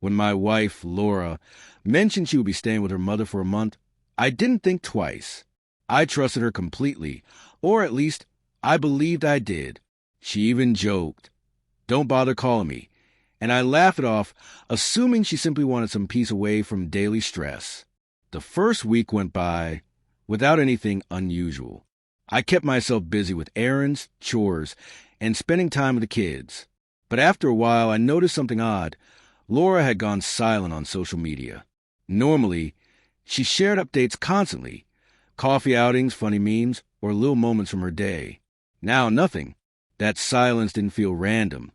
When my wife, Laura, mentioned she would be staying with her mother for a month, I didn't think twice. I trusted her completely, or at least I believed I did. She even joked, "Don't bother calling me," and I laughed it off, assuming she simply wanted some peace away from daily stress. The first week went by without anything unusual. I kept myself busy with errands, chores, and spending time with the kids. But after a while, I noticed something odd. Laura had gone silent on social media. Normally, she shared updates constantly, coffee outings, funny memes, or little moments from her day. Now, nothing. That silence didn't feel random.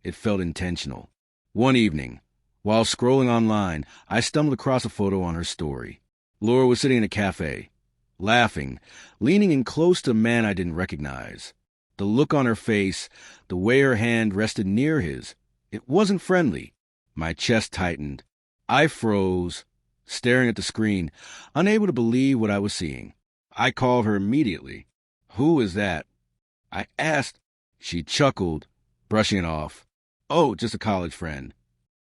It felt intentional. One evening, while scrolling online, I stumbled across a photo on her story. Laura was sitting in a cafe, laughing, leaning in close to a man I didn't recognize. The look on her face, the way her hand rested near his, it wasn't friendly. My chest tightened. I froze, staring at the screen, unable to believe what I was seeing. I called her immediately. "Who is that?" I asked. She chuckled, brushing it off. "Oh, just a college friend."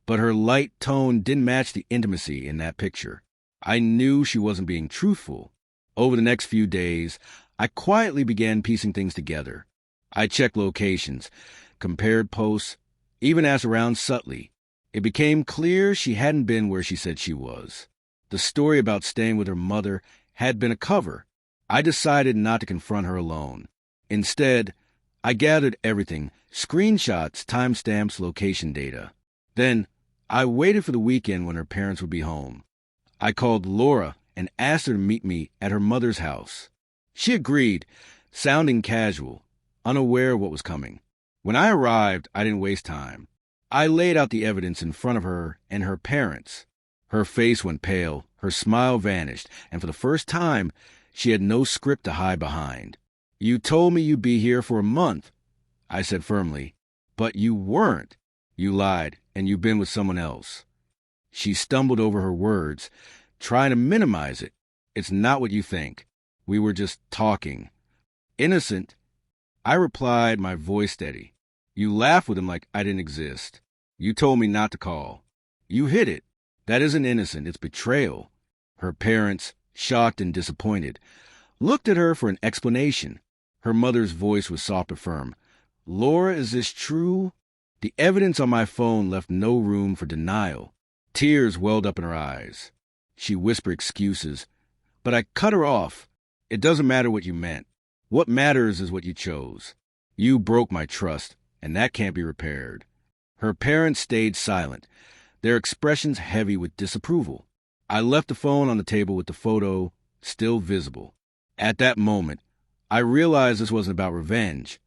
But her light tone didn't match the intimacy in that picture. I knew she wasn't being truthful. Over the next few days, I quietly began piecing things together. I checked locations, compared posts, even asked around subtly. It became clear she hadn't been where she said she was. The story about staying with her mother had been a cover. I decided not to confront her alone. Instead, I gathered everything: screenshots, timestamps, location data. Then, I waited for the weekend when her parents would be home. I called Laura and asked her to meet me at her mother's house. She agreed, sounding casual, unaware of what was coming. When I arrived, I didn't waste time. I laid out the evidence in front of her and her parents. Her face went pale, her smile vanished, and for the first time, she had no script to hide behind. "You told me you'd be here for a month," I said firmly. "But you weren't. You lied, and you've been with someone else." She stumbled over her words, trying to minimize it. "It's not what you think. We were just talking." "Innocent," I replied, my voice steady. "You laughed with him like I didn't exist. You told me not to call. You hid it. That isn't innocent, it's betrayal." Her parents, shocked and disappointed, looked at her for an explanation. Her mother's voice was soft but firm. "Laura, is this true?" The evidence on my phone left no room for denial. Tears welled up in her eyes. She whispered excuses, but I cut her off. "It doesn't matter what you meant. What matters is what you chose. You broke my trust, and that can't be repaired." Her parents stayed silent, their expressions heavy with disapproval. I left the phone on the table with the photo still visible. At that moment, I realized this wasn't about revenge.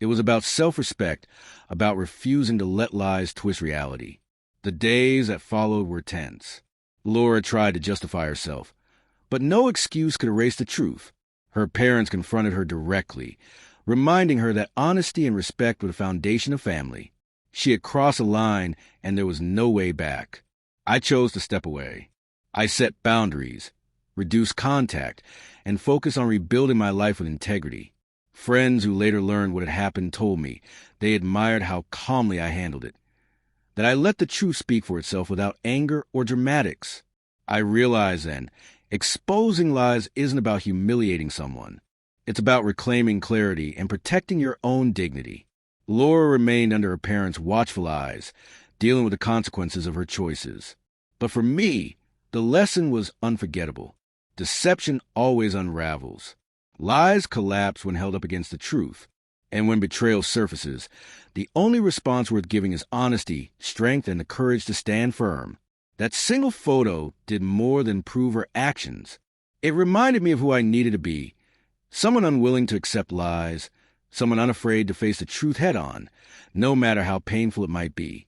It was about self-respect, about refusing to let lies twist reality. The days that followed were tense. Laura tried to justify herself, but no excuse could erase the truth. Her parents confronted her directly, reminding her that honesty and respect were the foundation of family. She had crossed a line, and there was no way back. I chose to step away. I set boundaries, reduced contact, and focused on rebuilding my life with integrity. Friends who later learned what had happened told me they admired how calmly I handled it, that I let the truth speak for itself without anger or dramatics. I realized then, exposing lies isn't about humiliating someone. It's about reclaiming clarity and protecting your own dignity. Laura remained under her parents' watchful eyes, dealing with the consequences of her choices. But for me, the lesson was unforgettable. Deception always unravels. Lies collapse when held up against the truth. And when betrayal surfaces, the only response worth giving is honesty, strength, and the courage to stand firm. That single photo did more than prove her actions. It reminded me of who I needed to be. Someone unwilling to accept lies, someone unafraid to face the truth head-on, no matter how painful it might be.